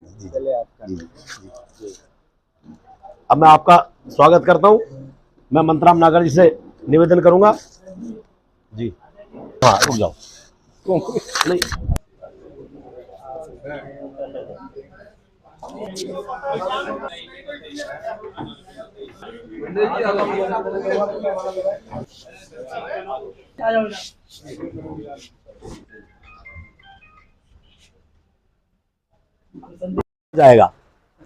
चले आपका। अब मैं आपका स्वागत करता हूं। मैं मंत्राम नागर जी से निवेदन करूंगा जी। हाँ, रुक जाओ। नहीं, जाएगा।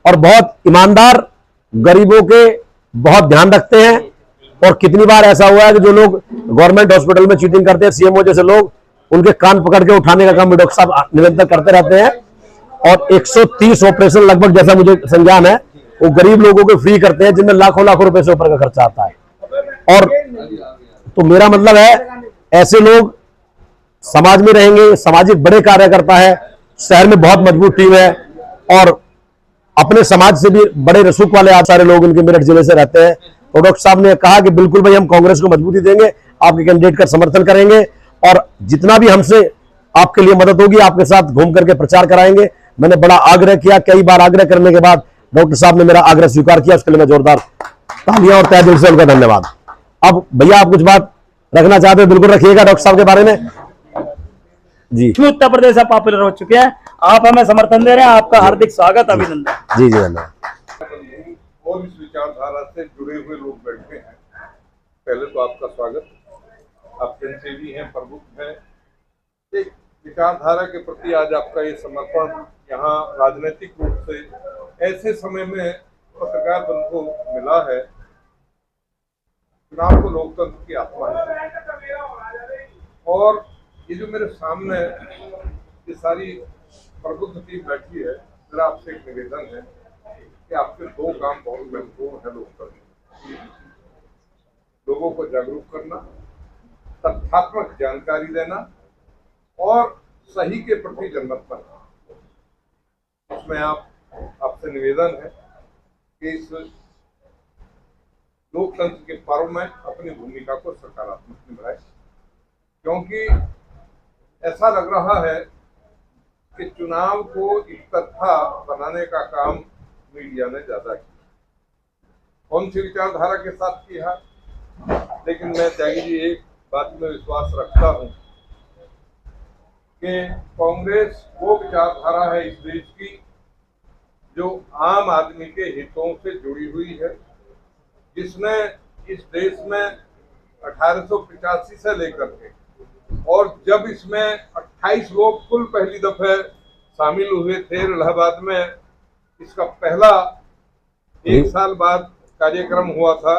और बहुत ईमानदार, गरीबों के बहुत ध्यान रखते हैं। और कितनी बार ऐसा हुआ है कि जो लोग गवर्नमेंट हॉस्पिटल में चीटिंग करते हैं, सीएमओ जैसे लोग, उनके कान पकड़ के उठाने का काम भी डॉक्टर साहब निरंतर करते रहते हैं। और 130 ऑपरेशन लगभग, जैसा मुझे संज्ञान है, वो गरीब लोगों के फ्री करते हैं, जिनमें लाखों लाखों रुपए से ऊपर का खर्चा आता है। और तो मेरा मतलब है, ऐसे लोग समाज में रहेंगे, सामाजिक बड़े कार्यकर्ता है, शहर में बहुत मजबूत टीम है। और अपने समाज से भी बड़े रसूख वाले आप सारे लोग उनके मेरठ जिले से रहते हैं। और डॉक्टर साहब ने कहा कि बिल्कुल भाई, हम कांग्रेस को मजबूती देंगे, आपके कैंडिडेट का समर्थन करेंगे, और जितना भी हमसे आपके लिए मदद होगी, आपके साथ घूम करके प्रचार कराएंगे। मैंने बड़ा आग्रह किया, कई बार आग्रह करने के बाद डॉक्टर साहब ने मेरा आग्रह स्वीकार किया, उसके लिए मैं जोरदार तालियां और तहे दिल से उनका धन्यवाद। अब भैया, आप कुछ बात रखना चाहते हो, बिल्कुल रखिएगा डॉक्टर साहब के बारे में जी। उत्तर प्रदेश अब पॉपुलर हो चुके हैं, आप हमें समर्थन दे रहे हैं, आपका हार्दिक स्वागत, अभिनंदन। जी जी, धन्यवाद। और इस विचारधारा से जुड़े हुए लोग बैठे हैं, पहले तो आपका स्वागत। आप जनसेवी हैं, प्रबुद्ध हैं। एक विचारधारा के प्रति आज आपका ये समर्पण यहाँ राजनीतिक रूप से ऐसे समय में पत्रकार बंधु को मिला है। चुनाव को लोकतंत्र की आत्मा है। और ये जो मेरे सामने ये सारी प्रबुद्ध टीम बैठी है, मेरा आपसे एक निवेदन है कि आपके दो काम बहुत महत्वपूर्ण है लोकतंत्र में। लोगों को जागरूक करना, तथ्यात्मक जानकारी देना और सही के प्रति जनमत करना। इसमें आपसे निवेदन है कि इस लोकतंत्र के पर्व में अपनी भूमिका को सकारात्मक निभाए, क्योंकि ऐसा लग रहा है कि चुनाव को एकतरफा बनाने का काम मीडिया ने ज्यादा किया। कौन सी विचारधारा के साथ किया, लेकिन मैं त्यागी जी एक बात में विश्वास रखता हूं कि कांग्रेस वो विचारधारा है इस देश की जो आम आदमी के हितों से जुड़ी हुई है, जिसने इस देश में 1885 से लेकर के, और जब इसमें 28 लोग कुल पहली दफे शामिल हुए थे इलाहाबाद में, इसका पहला एक साल बाद कार्यक्रम हुआ था।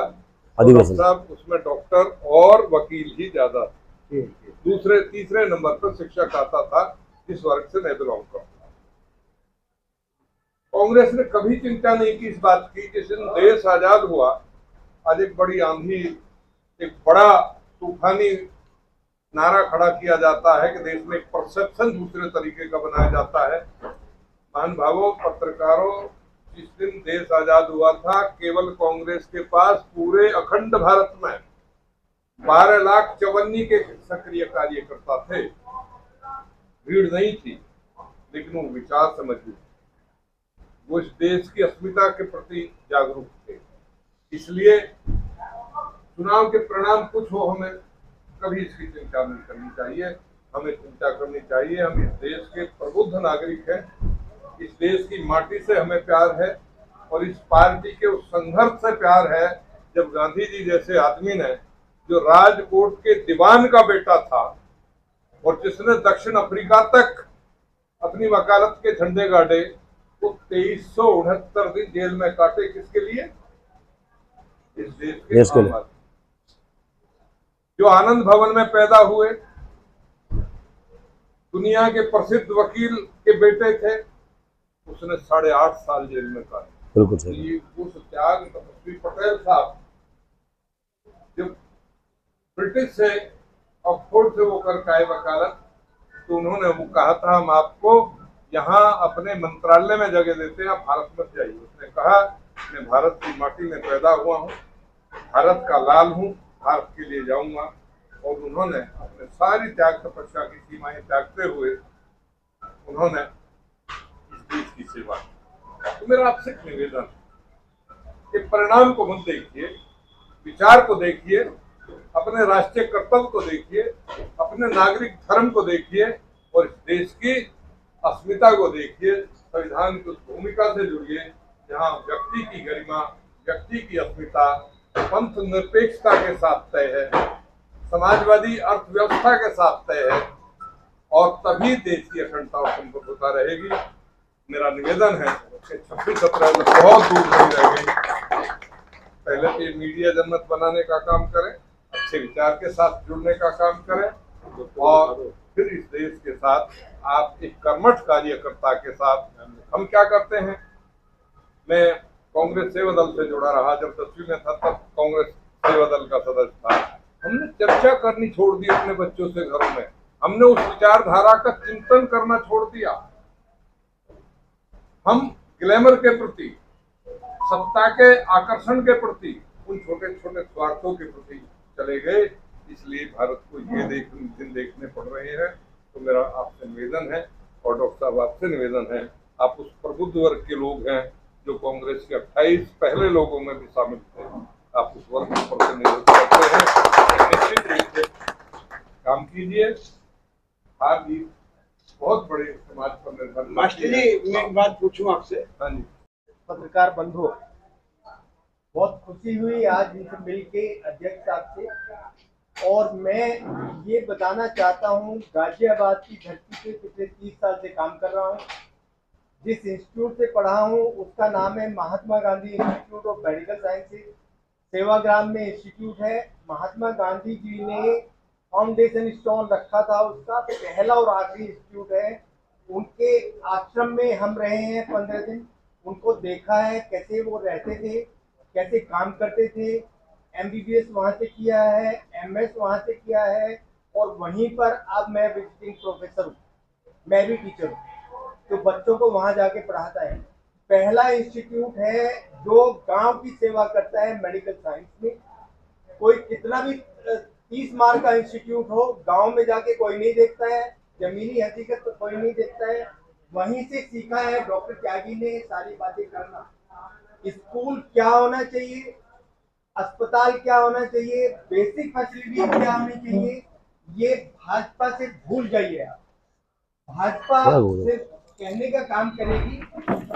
साहब उसमें डॉक्टर और वकील ही ज्यादा, दूसरे तीसरे नंबर पर शिक्षक आता था, जिस वर्ग से मैं बिलोंग करता। कांग्रेस ने कभी चिंता नहीं की इस बात की, जिस दिन देश आजाद हुआ, आज एक बड़ी आंधी, एक बड़ा तूफानी नारा खड़ा किया जाता है कि देश में एक परसेप्शन दूसरे तरीके का बनाया जाता है। महान भावों, पत्रकारों, जिस दिन देश आजाद हुआ था, केवल कांग्रेस के पास पूरे अखंड भारत में 12 लाख चवन्नी के सक्रिय कार्यकर्ता थे। भीड़ नहीं थी, लेकिन वो विचार से मजबूत, वो इस देश की अस्मिता के प्रति जागरूक थे। इसलिए चुनाव के परिणाम कुछ हो, हमें कभी इसकी चिंता नहीं करनी चाहिए। हमें चिंता करनी चाहिए, हम इस देश के प्रबुद्ध नागरिक हैं, इस देश की माटी से हमें प्यार है, और इस पार्टी के उस संघर्ष से प्यार है जब गांधी जी जैसे आदमी ने, जो राजकोट के दीवान का बेटा था और जिसने दक्षिण अफ्रीका तक अपनी वकालत के झंडे गाड़े, वो 2369 दिन जेल में काटे, किसके लिए? इस देश के लिए। जो आनंद भवन में पैदा हुए, दुनिया के प्रसिद्ध वकील के बेटे थे, उसने 8.5 साल जेल में काटे। बिल्कुल सही। उस त्याग, तपस्वी पटेल साहब जब ब्रिटिश से ऑक्सफोर्ड से वो करके आए वकालत, तो उन्होंने वो कहा था, हम आपको यहाँ अपने मंत्रालय में जगह देते हैं, आप भारत मत जाइए। उसने कहा, मैं भारत की माटी में पैदा हुआ हूँ, भारत का लाल हूँ, भारत के लिए जाऊंगा। और उन्होंने अपने सारी त्याग तपस्या की सीमाएं त्यागते हुए उन्होंने इस देश की सेवा की। तो मेरा आपसे एक निवेदन कि परिणाम को मत देखिए, विचार को देखिए, अपने राष्ट्रीय कर्तव्य को देखिए, अपने नागरिक धर्म को देखिए और इस देश की अस्मिता को देखिए। संविधान की उस भूमिका से जुड़िए जहां व्यक्ति की गरिमा, व्यक्ति की अस्मिता पंथ निरपेक्षता के साथ तय है, समाजवादी अर्थव्यवस्था के साथ तय है और तभी देश की अखंडता और संप्रभुता रहेगी। मेरा निवेदन है कि 26 अप्रैल बहुत दूर नहीं रह गई। पहले तो ये मीडिया जन्नत बनाने का काम करें, अच्छे विचार के साथ जुड़ने का काम करें और फिर इस देश के साथ आप एक कर्मठ कार्यकर्ता के साथ हम क्या करते हैं। मैं कांग्रेस सेवा दल से जुड़ा रहा, जब 10वीं में था तब कांग्रेस सेवा दल का सदस्य था। हमने चर्चा करनी छोड़ दी अपने बच्चों से घरों में, हमने उस विचारधारा का चिंतन करना छोड़ दिया। हम ग्लैमर के प्रति, सत्ता के आकर्षण के प्रति, उन छोटे छोटे स्वार्थों के प्रति चले गए, इसलिए भारत को ये दिन देखने पड़ रहे हैं। तो मेरा आपसे निवेदन है और डॉक्टर साहब आपसे निवेदन है, आप उस प्रबुद्ध वर्ग के लोग हैं जो कांग्रेस के 28 पहले लोगों में भी शामिल थे, आप उस वर्ग को प्रतिनिधित्व करते हैं, निश्चित रूप से काम कीजिए। हार जीत बहुत बड़े समाज पर निर्भर। मास्टर जी, मैं एक बात पूछूं आपसे। हाँ जी। पत्रकार बंधु, बहुत खुशी हुई आज इनसे मिलके अध्यक्ष साहब से, और मैं ये बताना चाहता हूँ गाजियाबाद की धरती पे पिछले 30 साल से काम कर रहा हूँ। जिस इंस्टीट्यूट से पढ़ा हूँ उसका नाम है Mahatma Gandhi institute of medical sciences, Sevagram में इंस्टीट्यूट है। महात्मा गांधी जी ने फाउंडेशन स्टोन रखा था, उसका पहला और आखिरी इंस्टीट्यूट है। उनके आश्रम में हम रहे हैं 15 दिन, उनको देखा है कैसे वो रहते थे, कैसे काम करते थे। MBBS वहाँ से किया है, MS वहाँ से किया है, और वहीं पर अब मैं विजिटिंग प्रोफेसर हूँ, मैं भी टीचर हूँ, तो बच्चों को वहाँ जाके पढ़ाता है। पहला इंस्टीट्यूट है जो गांव की सेवा करता है मेडिकल साइंस में। कोई कितना भी 30 मार्क का इंस्टीट्यूट हो, गांव में जाके कोई नहीं देखता है, जमीनी हकीकत तो कोई नहीं देखता है। वहीं से सीखा है डॉक्टर त्यागी ने सारी बातें करना। स्कूल क्या होना चाहिए, अस्पताल क्या होना चाहिए, बेसिक फैसिलिटी क्या होनी चाहिए, ये भाजपा से भूल जाइए आप। भाजपा सिर्फ कहने का काम करेगी,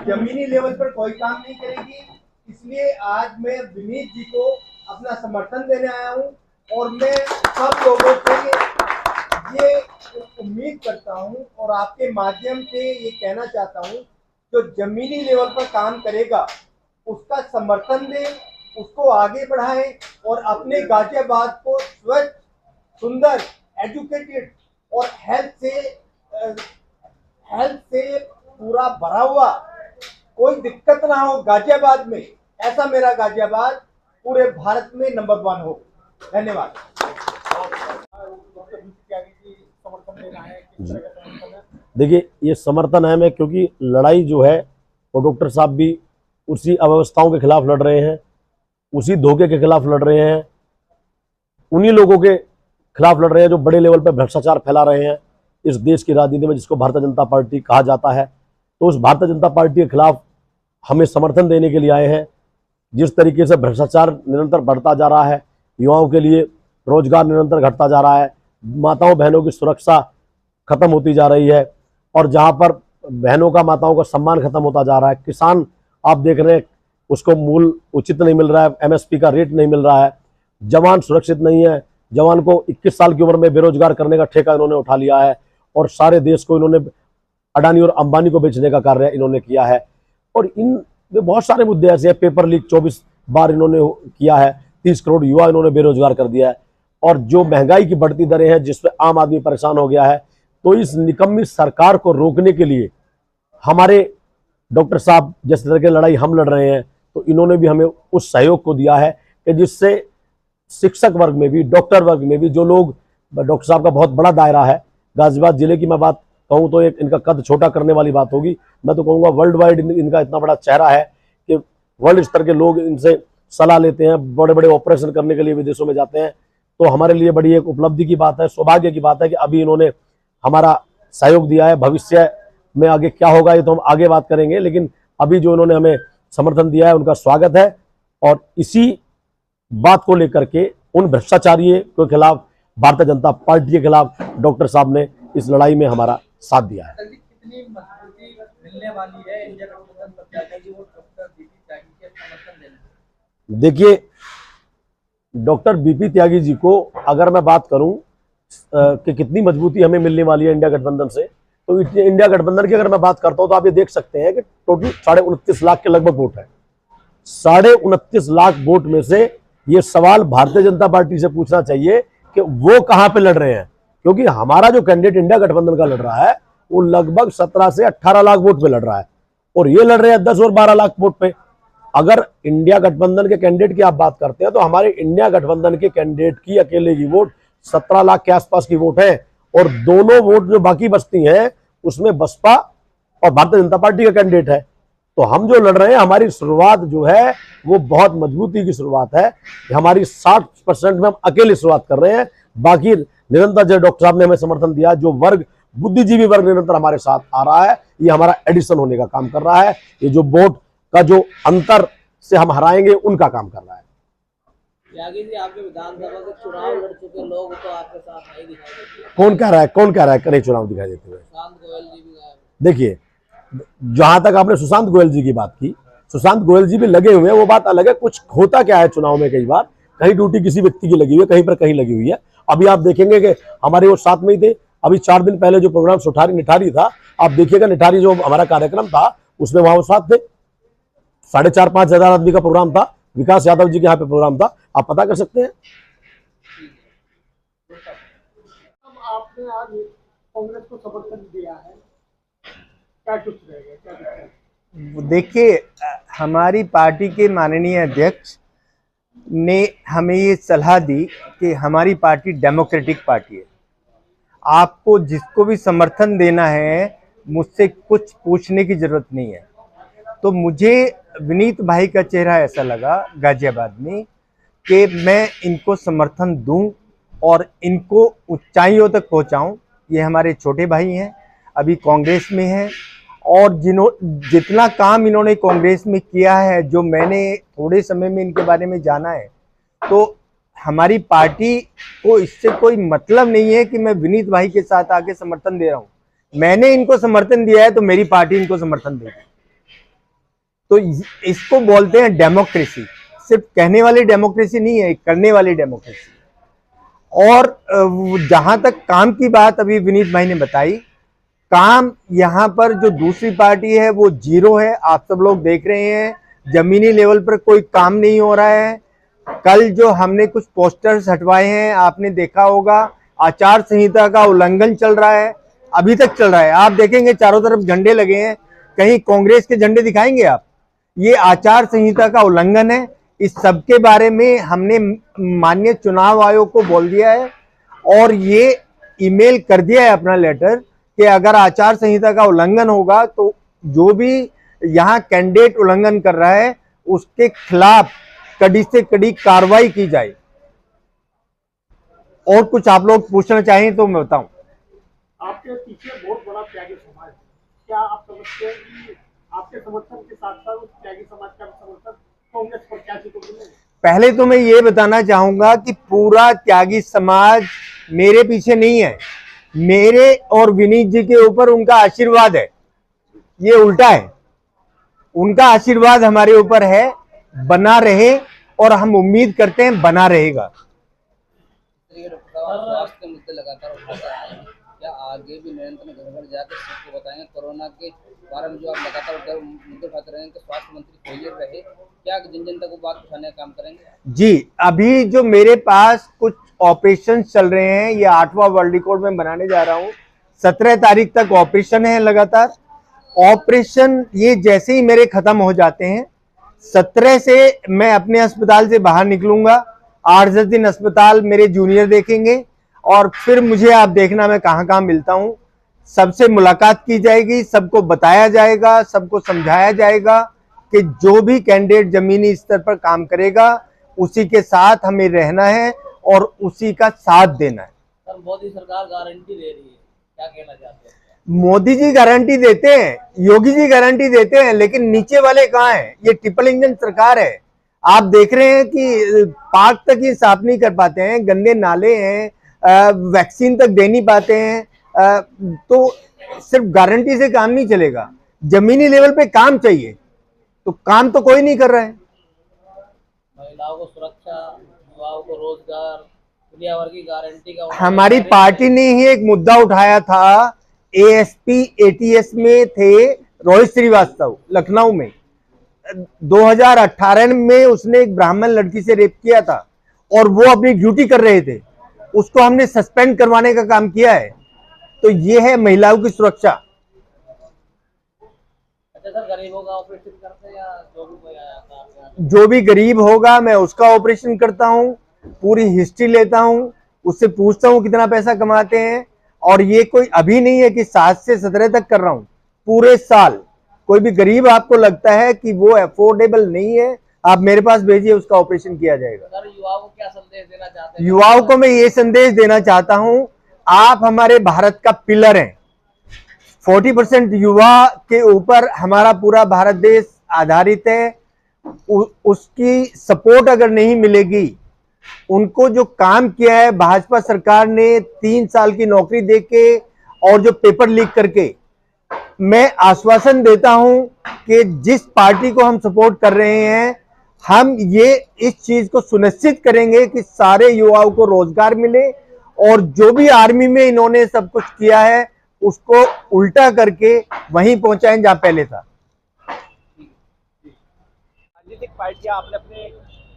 जमीनी लेवल पर कोई काम नहीं करेगी। इसलिए आज मैं विनीत जी को अपना समर्थन देने आया हूँ और मैं सब लोगों से ये उम्मीद करता हूँ और आपके माध्यम से ये कहना चाहता हूँ, जो जमीनी लेवल पर काम करेगा उसका समर्थन दें, उसको आगे बढ़ाएं और अपने गाजियाबाद को स्वच्छ, सुंदर, एजुकेटेड और हेल्थ से पूरा भरा हुआ, कोई दिक्कत ना हो गाजियाबाद में, ऐसा मेरा गाजियाबाद पूरे भारत में नंबर 1 हो। धन्यवाद। देखिए, ये समर्थन है मैं, क्योंकि लड़ाई जो है वो डॉक्टर साहब भी उसी अव्यवस्थाओं के खिलाफ लड़ रहे हैं, उसी धोखे के खिलाफ लड़ रहे हैं, उन्हीं लोगों के खिलाफ लड़ रहे हैं जो बड़े लेवल पर भ्रष्टाचार फैला रहे हैं इस देश की राजनीति में, जिसको भारतीय जनता पार्टी कहा जाता है। तो उस भारतीय जनता पार्टी के खिलाफ हमें समर्थन देने के लिए आए हैं। जिस तरीके से भ्रष्टाचार निरंतर बढ़ता जा रहा है, युवाओं के लिए रोजगार निरंतर घटता जा रहा है, माताओं बहनों की सुरक्षा खत्म होती जा रही है, और जहां पर बहनों का, माताओं का सम्मान खत्म होता जा रहा है, किसान आप देख रहे हैं उसको मूल उचित नहीं मिल रहा है, MSP का रेट नहीं मिल रहा है, जवान सुरक्षित नहीं है, जवान को 21 साल की उम्र में बेरोजगार करने का ठेका इन्होंने उठा लिया है, और सारे देश को इन्होंने अडानी और अंबानी को बेचने का कार्य इन्होंने किया है। और इन बहुत सारे मुद्दे ऐसे हैं, पेपर लीक 24 बार इन्होंने किया है, 30 करोड़ युवा इन्होंने बेरोजगार कर दिया है, और जो महंगाई की बढ़ती दरें हैं जिसपे आम आदमी परेशान हो गया है। तो इस निकम्मी सरकार को रोकने के लिए हमारे डॉक्टर साहब जिस तरह की लड़ाई हम लड़ रहे हैं, तो इन्होंने भी हमें उस सहयोग को दिया है कि जिससे शिक्षक वर्ग में भी, डॉक्टर वर्ग में भी, जो लोग, डॉक्टर साहब का बहुत बड़ा दायरा है गाजियाबाद जिले की, मैं बात कहूँ तो एक इनका कद छोटा करने वाली बात होगी, मैं तो कहूँगा वर्ल्ड वाइड इनका इतना बड़ा चेहरा है कि वर्ल्ड स्तर के लोग इनसे सलाह लेते हैं, बड़े बड़े ऑपरेशन करने के लिए विदेशों में जाते हैं। तो हमारे लिए बड़ी एक उपलब्धि की बात है, सौभाग्य की बात है कि अभी इन्होंने हमारा सहयोग दिया है। भविष्य में आगे क्या होगा ये तो हम आगे बात करेंगे, लेकिन अभी जो उन्होंने हमें समर्थन दिया है उनका स्वागत है। और इसी बात को लेकर के उन भ्रष्टाचारियों के खिलाफ, भारतीय जनता पार्टी के खिलाफ डॉक्टर साहब ने इस लड़ाई में हमारा साथ दिया है। कितनी मजबूती मिलने वाली है इंडिया गठबंधन प्रत्याशी को डॉक्टर बीपी त्यागी के समर्थन देने? देखिए, डॉक्टर बीपी त्यागी जी को अगर मैं बात करूं कि कितनी मजबूती हमें मिलने वाली है इंडिया गठबंधन से, तो इंडिया गठबंधन की अगर मैं बात करता हूं तो आप ये देख सकते हैं कि टोटल 29.5 लाख के लगभग वोट है। 29.5 लाख वोट में से ये सवाल भारतीय जनता पार्टी से पूछना चाहिए कि वो कहां पे लड़ रहे हैं, क्योंकि हमारा जो कैंडिडेट इंडिया गठबंधन का लड़ रहा है वो लगभग 17 से 18 लाख वोट पे लड़ रहा है और ये लड़ रहे हैं 10 और 12 लाख वोट पे। अगर इंडिया गठबंधन के कैंडिडेट की आप बात करते हैं तो हमारे इंडिया गठबंधन के कैंडिडेट की अकेले की वोट 17 लाख के आसपास की वोट है और दोनों वोट जो बाकी बचती हैं उसमें बसपा और भारतीय जनता पार्टी का कैंडिडेट है। तो हम जो लड़ रहे हैं, हमारी शुरुआत जो है वो बहुत मजबूती की शुरुआत है। हमारी 60% में हम अकेले शुरुआत कर रहे हैं, बाकी निरंतर जो डॉक्टर साहब ने हमें समर्थन दिया, जो वर्ग बुद्धिजीवी वर्ग निरंतर हमारे साथ आ रहा है, ये हमारा एडिशन होने का काम कर रहा है। ये जो वोट का जो अंतर से हम हराएंगे उनका काम कर रहा है। त्यागी जी, आपके विधानसभा से चुनाव लड़ चुके लोग तो आपके साथ नहीं दिखाई देते। कौन कह रहा है कहीं चुनाव दिखाई देते हुए? सुशांत गोयल जी भी गायब। देखिए, जहां तक आपने सुशांत गोयल जी की बात की, सुशांत गोयल जी भी लगे हुए हैं, वो बात अलग है। कुछ होता क्या है चुनाव में, कई बार कहीं ड्यूटी किसी व्यक्ति की लगी हुई है, कहीं पर कहीं लगी हुई है। अभी आप देखेंगे कि हमारे वो साथ में ही थे। अभी 4 दिन पहले जो प्रोग्राम सुठारी निठारी था, आप देखिएगा निठारी जो हमारा कार्यक्रम था उसमें वहां वो साथ थे। 4,500-5 हजार आदमी का प्रोग्राम था, विकास यादव जी के यहाँ पे प्रोग्राम था, आप पता कर सकते हैं। आपने आज कांग्रेस को समर्थन दिया है, क्या कुछ रहेगा, क्या? देखिए, हमारी पार्टी के माननीय अध्यक्ष ने हमें ये सलाह दी कि हमारी पार्टी डेमोक्रेटिक पार्टी है, आपको जिसको भी समर्थन देना है मुझसे कुछ पूछने की जरूरत नहीं है। तो मुझे विनीत भाई का चेहरा ऐसा लगा गाजियाबाद में कि मैं इनको समर्थन दूं और इनको ऊंचाइयों तक पहुंचाऊं। ये हमारे छोटे भाई हैं, अभी कांग्रेस में हैं और जितना काम इन्होंने कांग्रेस में किया है, जो मैंने थोड़े समय में इनके बारे में जाना है, तो हमारी पार्टी को इससे कोई मतलब नहीं है कि मैं विनीत भाई के साथ आके समर्थन दे रहा हूँ। मैंने इनको समर्थन दिया है तो मेरी पार्टी इनको समर्थन देगी। तो इसको बोलते हैं डेमोक्रेसी। सिर्फ कहने वाली डेमोक्रेसी नहीं है, करने वाली डेमोक्रेसी। और जहां तक काम की बात अभी विनीत भाई ने बताई, काम यहाँ पर जो दूसरी पार्टी है वो जीरो है। आप सब लोग देख रहे हैं, जमीनी लेवल पर कोई काम नहीं हो रहा है। कल जो हमने कुछ पोस्टर्स हटवाए हैं, आपने देखा होगा, आचार संहिता का उल्लंघन चल रहा है, अभी तक चल रहा है। आप देखेंगे चारों तरफ झंडे लगे हैं, कहीं कांग्रेस के झंडे दिखाएंगे आप? ये आचार संहिता का उल्लंघन है। इस सब के बारे में हमने माननीय चुनाव आयोग को बोल दिया है और ये ईमेल कर दिया है अपना लेटर कि अगर आचार संहिता का उल्लंघन होगा तो जो भी यहाँ कैंडिडेट उल्लंघन कर रहा है उसके खिलाफ कड़ी से कड़ी कार्रवाई की जाए। और कुछ आप लोग पूछना चाहें तो मैं बताऊं। आपके पीछे बहुत बड़ा त्यागी समाज है, क्या आप समझते हैं कि आपके समर्थन के साथ साथ उस त्यागी समाज का समर्थन कांग्रेस प्रत्याशी को मिलेगा? पहले तो मैं ये बताना चाहूंगा कि पूरा त्यागी समाज मेरे पीछे नहीं है, मेरे और विनीत जी के ऊपर उनका आशीर्वाद है। ये उल्टा है, उनका आशीर्वाद हमारे ऊपर है, बना रहे और हम उम्मीद करते हैं बना रहेगा। स्वास्थ्य के मुद्दे लगातार उठाते आए हैं, क्या आगे भी निरंतर घर घर जाकर सबको बताएंगे? कोरोना के बारे में जो आप लगातार मुद्दे उठाते रहेंगे कि स्वास्थ्य मंत्री फेलियर रहे, क्या जन जन तक वो बात उठाने का काम करेंगे? जी, अभी जो मेरे पास कुछ ऑपरेशन चल रहे हैं, ये 8वां वर्ल्ड रिकॉर्ड में बनाने जा रहा हूँ। 17 तारीख तक ऑपरेशन है लगातार। ऑपरेशन ये जैसे ही मेरे खत्म हो जाते हैं, 17 से मैं अपने अस्पताल से बाहर निकलूंगा। 8-10 दिन अस्पताल मेरे जूनियर देखेंगे और फिर मुझे आप देखना मैं कहाँ कहाँ मिलता हूँ। सबसे मुलाकात की जाएगी, सबको बताया जाएगा, सबको समझाया जाएगा कि जो भी कैंडिडेट जमीनी स्तर पर काम करेगा उसी के साथ हमें रहना है और उसी का साथ देना है। सर, मोदी सरकार गारंटी दे रही है, क्या कहना चाहते हैं? मोदी जी गारंटी देते हैं, योगी जी गारंटी देते हैं, लेकिन नीचे वाले कहाँ हैं? ये ट्रिपल इंजन सरकार है। आप देख रहे हैं कि पार्क तक ये साफ नहीं कर पाते हैं, गंदे नाले हैं, वैक्सीन तक दे नहीं पाते हैं। तो सिर्फ गारंटी से काम नहीं चलेगा, जमीनी लेवल पे काम चाहिए, तो काम तो कोई नहीं कर रहा है। महिलाओं को सुरक्षा, युवाओं को रोजगार, पर्यावरण की गारंटी का हमारी पार्टी ने ही एक मुद्दा उठाया था। एएसपी एटीएस में थे रोहित श्रीवास्तव, लखनऊ में 2018 में उसने एक ब्राह्मण लड़की से रेप किया था और वो अपनी ड्यूटी कर रहे थे, उसको हमने सस्पेंड करवाने का काम किया है। तो ये है महिलाओं की सुरक्षा। अच्छा सर, गरीबों का ऑपरेशन करते हैं या जो भी कोई आया था आपके यहाँ? जो भी गरीब होगा मैं उसका ऑपरेशन करता हूँ, पूरी हिस्ट्री लेता हूँ, उससे पूछता हूँ कितना पैसा कमाते हैं। और ये कोई अभी नहीं है कि 7 से 17 तक कर रहा हूँ, पूरे साल। कोई भी गरीब आपको लगता है कि वो अफोर्डेबल नहीं है, आप मेरे पास भेजिए, उसका ऑपरेशन किया जाएगा। सर, युवाओं को क्या संदेश देना चाहते हैं? युवाओं को मैं ये संदेश देना चाहता हूँ, आप हमारे भारत का पिलर हैं। 40% युवा के ऊपर हमारा पूरा भारत देश आधारित है। उसकी सपोर्ट अगर नहीं मिलेगी, उनको जो काम किया है भाजपा सरकार ने 3 साल की नौकरी देके और जो पेपर लीक करके, मैं आश्वासन देता हूं कि जिस पार्टी को हम सपोर्ट कर रहे हैं, हम ये इस चीज को सुनिश्चित करेंगे कि सारे युवाओं को रोजगार मिले, और जो भी आर्मी में इन्होंने सब कुछ किया है उसको उल्टा करके वहीं पहुंचाएं जहां पहले था। राजनीतिक पार्टियां अपने अपने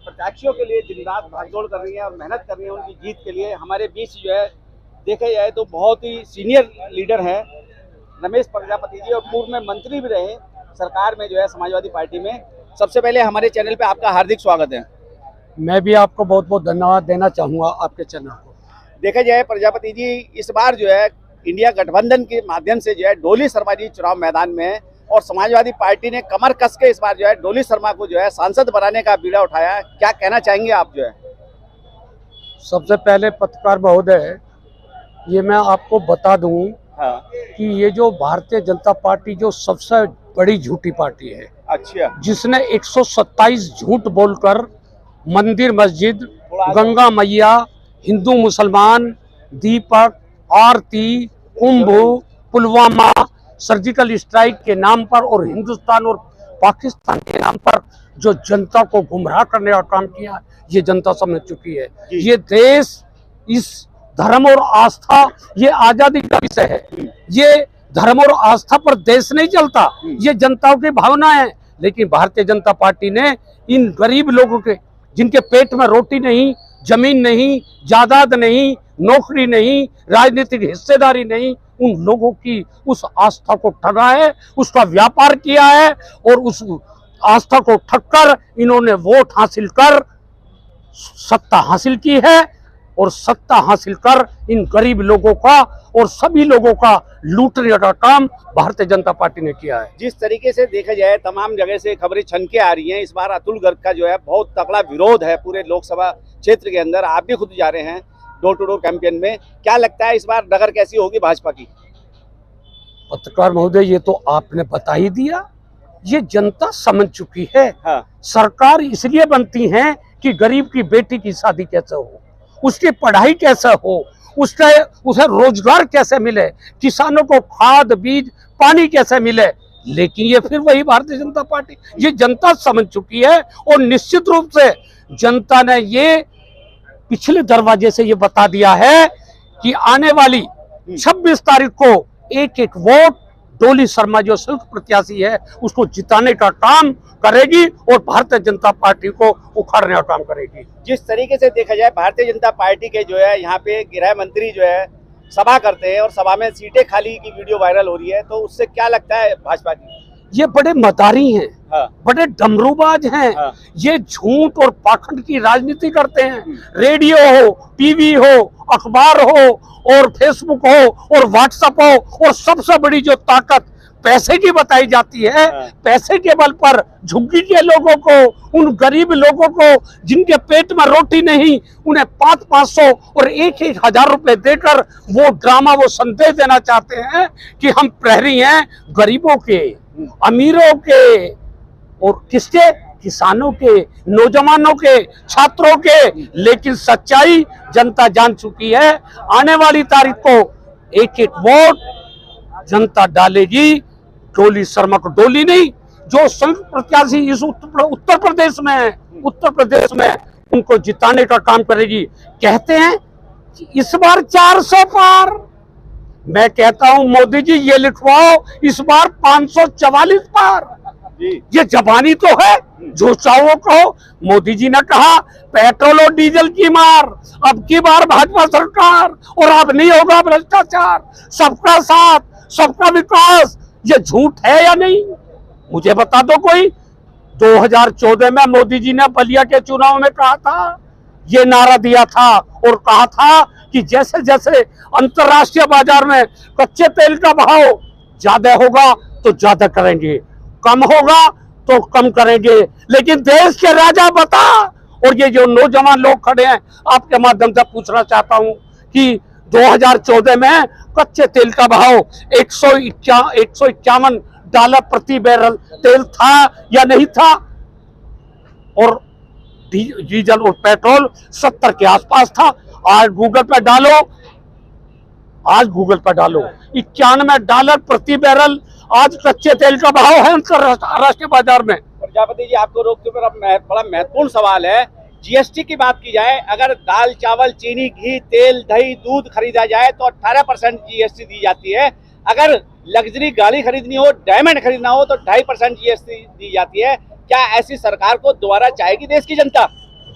प्रत्याशियों के लिए दिन रात भागदौड़ कर रही हैं और मेहनत कर रही हैं उनकी जीत के लिए। हमारे बीच जो है देखा जाए तो बहुत ही सीनियर लीडर हैं रमेश प्रजापति जी, और पूर्व में मंत्री भी रहे सरकार में जो है समाजवादी पार्टी में। सबसे पहले हमारे चैनल पे आपका हार्दिक स्वागत है। मैं भी आपको बहुत बहुत धन्यवाद देना चाहूँगा आपके चैनल को। देखा जाए प्रजापति जी, इस बार जो है इंडिया गठबंधन के माध्यम से जो है डोली शर्मा जी चुनाव मैदान में है, और समाजवादी पार्टी ने कमर कस के इस बार जो है डोली शर्मा को जो है सांसद बनाने का बीड़ा उठाया है। क्या कहना चाहेंगे आप जो है? सबसे पहले पत्रकार महोदय, ये मैं आपको बता दूं कि ये जो भारतीय जनता पार्टी जो सबसे बड़ी झूठी पार्टी है, अच्छा, जिसने 127 झूठ बोलकर मंदिर, मस्जिद, गंगा मैया, हिंदू मुसलमान, दीपक, आरती, कुंभ, पुलवामा, सर्जिकल स्ट्राइक के नाम पर और हिंदुस्तान और पाकिस्तान के नाम पर जो जनता को गुमराह करने का काम किया, ये जनता समझ चुकी है। ये देश, इस धर्म और आस्था, ये आजादी का विषय है। ये धर्म और आस्था पर देश नहीं चलता, ये जनताओं की भावना है। लेकिन भारतीय जनता पार्टी ने इन गरीब लोगों के, जिनके पेट में रोटी नहीं, जमीन नहीं, जायदाद नहीं, नौकरी नहीं, राजनीतिक हिस्सेदारी नहीं, उन लोगों की उस आस्था को ठगा है, उसका व्यापार किया है, और उस आस्था को ठगकर इन्होंने वोट हासिल कर सत्ता हासिल की है, और सत्ता हासिल कर इन गरीब लोगों का और सभी लोगों का लूटने का काम भारतीय जनता पार्टी ने किया है। जिस तरीके से देखा जाए तमाम जगह से खबरें छनके आ रही हैं, इस बार अतुल गर्ग का जो है बहुत तगड़ा विरोध है पूरे लोकसभा क्षेत्र के अंदर। आप भी खुद जा रहे हैं डोर टू डोर कैंपेन में, क्या लगता है इस बार डगर कैसी होगी भाजपा की? पत्रकार महोदय, ये तो आपने बता ही दिया, ये जनता समझ चुकी है। हाँ। सरकार इसलिए बनती है कि गरीब की बेटी की शादी कैसे हो, उसकी पढ़ाई कैसे हो, उसे रोजगार कैसे मिले, किसानों को खाद, बीज, पानी कैसे मिले। लेकिन ये फिर वही भारतीय जनता पार्टी, ये जनता समझ चुकी है। और निश्चित रूप से जनता ने ये पिछले दरवाजे से ये बता दिया है कि आने वाली 26 तारीख को एक एक वोट डोली शर्मा जो सिर्फ प्रत्याशी है उसको जिताने का काम करेगी और भारतीय जनता पार्टी को उखाड़ने का काम करेगी। जिस तरीके से देखा जाए भारतीय जनता पार्टी के जो है यहाँ पे गृह मंत्री जो है सभा करते हैं और सभा में सीटें खाली की वीडियो वायरल हो रही है, तो उससे क्या लगता है भाजपा की? ये बड़े मदारी हैं। हाँ। बड़े डमरूबाज हैं। हाँ। ये झूठ और पाखंड की राजनीति करते हैं। रेडियो हो, टीवी हो, अखबार हो और फेसबुक हो और व्हाट्सएप हो, और सबसे बड़ी जो ताकत पैसे की बताई जाती है। पैसे के बल पर झुग्गी के लोगों को, उन गरीब लोगों को जिनके पेट में रोटी नहीं, उन्हें 500-500 और 1,000 रुपए देकर वो ड्रामा, वो संदेश देना चाहते हैं कि हम प्रहरी हैं गरीबों के, अमीरों के और किसके, किसानों के, नौजवानों के, छात्रों के। लेकिन सच्चाई जनता जान चुकी है। आने वाली तारीख को एक वोट जनता डालेगी। डोली शर्मा को, डोली नहीं, जो संयुक्त प्रत्याशी इस उत्तर प्रदेश में है, उत्तर प्रदेश में उनको जिताने का काम करेगी। कहते हैं कि इस बार 400 पार। मैं कहता हूं मोदी जी ये लिखवाओ, इस बार 544 पार। ये जबानी तो है, जो चाहो कहो। मोदी जी ने कहा पेट्रोल और डीजल की मार, अब की बार भाजपा सरकार, और अब नहीं होगा भ्रष्टाचार, सबका साथ, सबका विकास। ये झूठ है या नहीं, मुझे बता दो कोई। 2014 में मोदी जी ने बलिया के चुनाव में कहा था, ये नारा दिया था और कहा था कि जैसे जैसे अंतर्राष्ट्रीय बाजार में कच्चे तेल का भाव ज्यादा होगा तो ज्यादा करेंगे, कम होगा तो कम करेंगे। लेकिन देश के राजा बता, और ये जो नौजवान लोग खड़े हैं, आपके माध्यम से पूछना चाहता हूं कि 2014 में कच्चे तेल का भाव $151 प्रति बैरल तेल था या नहीं था, और डीजल और पेट्रोल 70 के आसपास था। आज गूगल पर डालो, आज गूगल पर डालो, $91 प्रति बैरल आज कच्चे तेल का भाव है अंतरराष्ट्रीय बाजार में। प्रजापति जी, आपको रोकते हुए बड़ा महत्वपूर्ण सवाल है। जीएसटी की बात की जाए, अगर दाल, चावल, चीनी, घी, तेल, दही, दूध खरीदा जाए तो 18% जीएसटी दी जाती है। अगर लग्जरी गाड़ी खरीदनी हो, डायमंड खरीदना हो तो 2.5% जीएसटी दी जाती है। क्या ऐसी सरकार को दोबारा चाहेगी देश की जनता?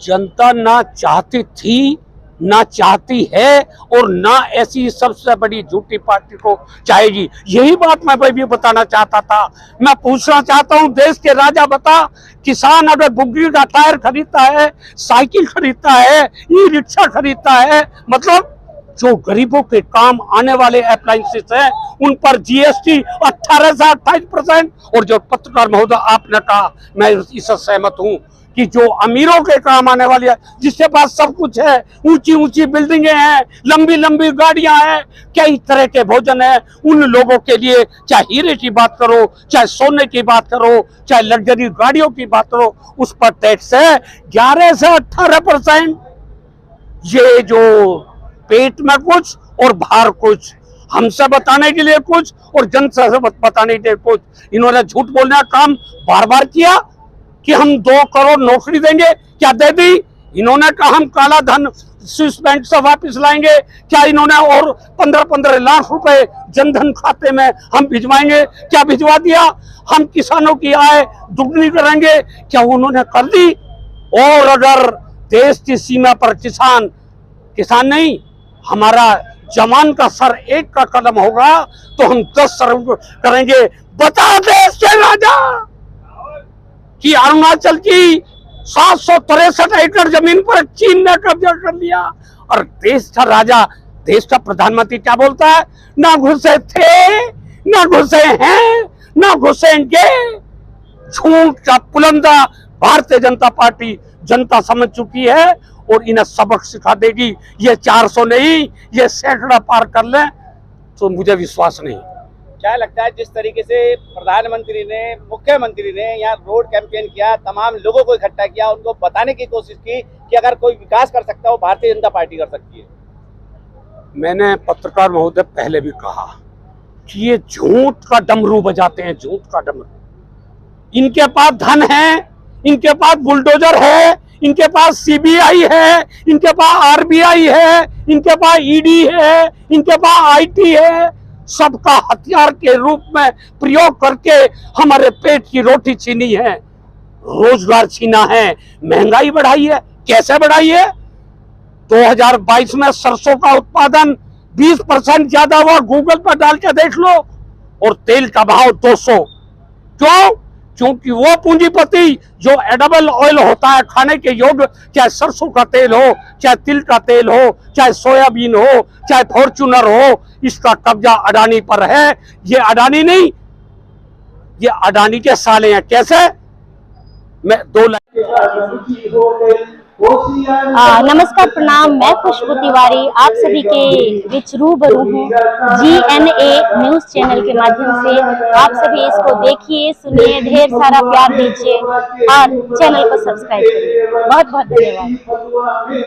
जनता ना चाहती थी, ना चाहती है, और ना ऐसी सबसे बड़ी झूठी पार्टी को चाहेगी। यही बात मैं भी बताना चाहता था। मैं पूछना चाहता हूं, देश के राजा बता, किसान अगर बुग्गी का टायर खरीदता है, साइकिल खरीदता है, ई रिक्शा खरीदता है, मतलब जो गरीबों के काम आने वाले अप्लायंसेस हैं उन पर जीएसटी 18 से 28%। और जो पत्रकार महोदय आपने कहा, मैं इससे सहमत हूं कि जो अमीरों के काम आने वाली है, जिसके पास सब कुछ है, ऊंची ऊंची बिल्डिंगें हैं, लंबी लंबी गाड़ियां हैं, कई तरह के भोजन है, उन लोगों के लिए चाहे हीरे की बात करो, चाहे सोने की बात करो, चाहे लग्जरी गाड़ियों की बात करो, उस पर टैक्स है 11 से 18%। ये जो पेट में कुछ और बाहर कुछ, हमसे बताने के लिए कुछ और जनता से बताने के लिए कुछ। इन्होंने झूठ बोलने का काम बार बार किया कि हम 2 करोड़ नौकरी देंगे, क्या दे दी? इन्होंने कहा हम काला धन स्विस बैंक से वापस लाएंगे, क्या इन्होंने? और 15-15 लाख रुपए जनधन खाते में हम भिजवाएंगे, क्या भिजवा दिया? हम किसानों की आय दुगनी करेंगे, क्या उन्होंने कर दी? और अगर देश की सीमा पर किसान नहीं, हमारा जवान का सर एक का कदम होगा तो हम 10 सर करेंगे। बता देश के राजा कि अरुणाचल की 763 एकड़ जमीन पर चीन ने कब्जा कर लिया, और देश का राजा, देश का प्रधानमंत्री क्या बोलता है? ना घुसे थे, ना घुसे हैं, ना घुसेंगे। झूठ का पुलंदा भारतीय जनता पार्टी जनता समझ चुकी है और इन्हें सबक सिखा देगी। ये 400 नहीं, ये सैकड़ा पार कर ले तो मुझे विश्वास नहीं। क्या लगता है जिस तरीके से प्रधानमंत्री ने, मुख्यमंत्री ने यहाँ रोड कैंपेन किया, तमाम लोगों को इकट्ठा किया, उनको बताने की कोशिश की कि अगर कोई विकास कर सकता हो भारतीय जनता पार्टी कर सकती है। मैंने पत्रकार महोदय पहले भी कहा कि ये झूठ का डमरू बजाते हैं, झूठ का डमरू। इनके पास धन है, इनके पास बुलडोजर है, इनके पास सीबीआई है, इनके पास आरबीआई है, इनके पास ईडी है, इनके पास आईटी है। सबका हथियार के रूप में प्रयोग करके हमारे पेट की रोटी छीनी है, रोजगार छीना है, महंगाई बढ़ाई है। कैसे बढ़ाई है? 2022 में सरसों का उत्पादन 20% ज्यादा हुआ, गूगल पर डाल के देख लो, और तेल का भाव 200। क्यों? क्योंकि वो पूंजीपति जो एडिबल ऑयल होता है, खाने के योग्य, चाहे सरसों का तेल हो, चाहे तिल का तेल हो, चाहे सोयाबीन हो, चाहे फॉर्च्यूनर हो, इसका कब्जा अडानी पर है। ये अडानी नहीं, ये अडानी के साले हैं। कैसे? मैं 2 लाइन। नमस्कार, प्रणाम। मैं खुशबू तिवारी आप सभी के बीच रूबरू हूँ GNA न्यूज चैनल के माध्यम से। आप सभी इसको देखिए, सुनिए, ढेर सारा प्यार दीजिए और चैनल को सब्सक्राइब करिए। बहुत बहुत धन्यवाद।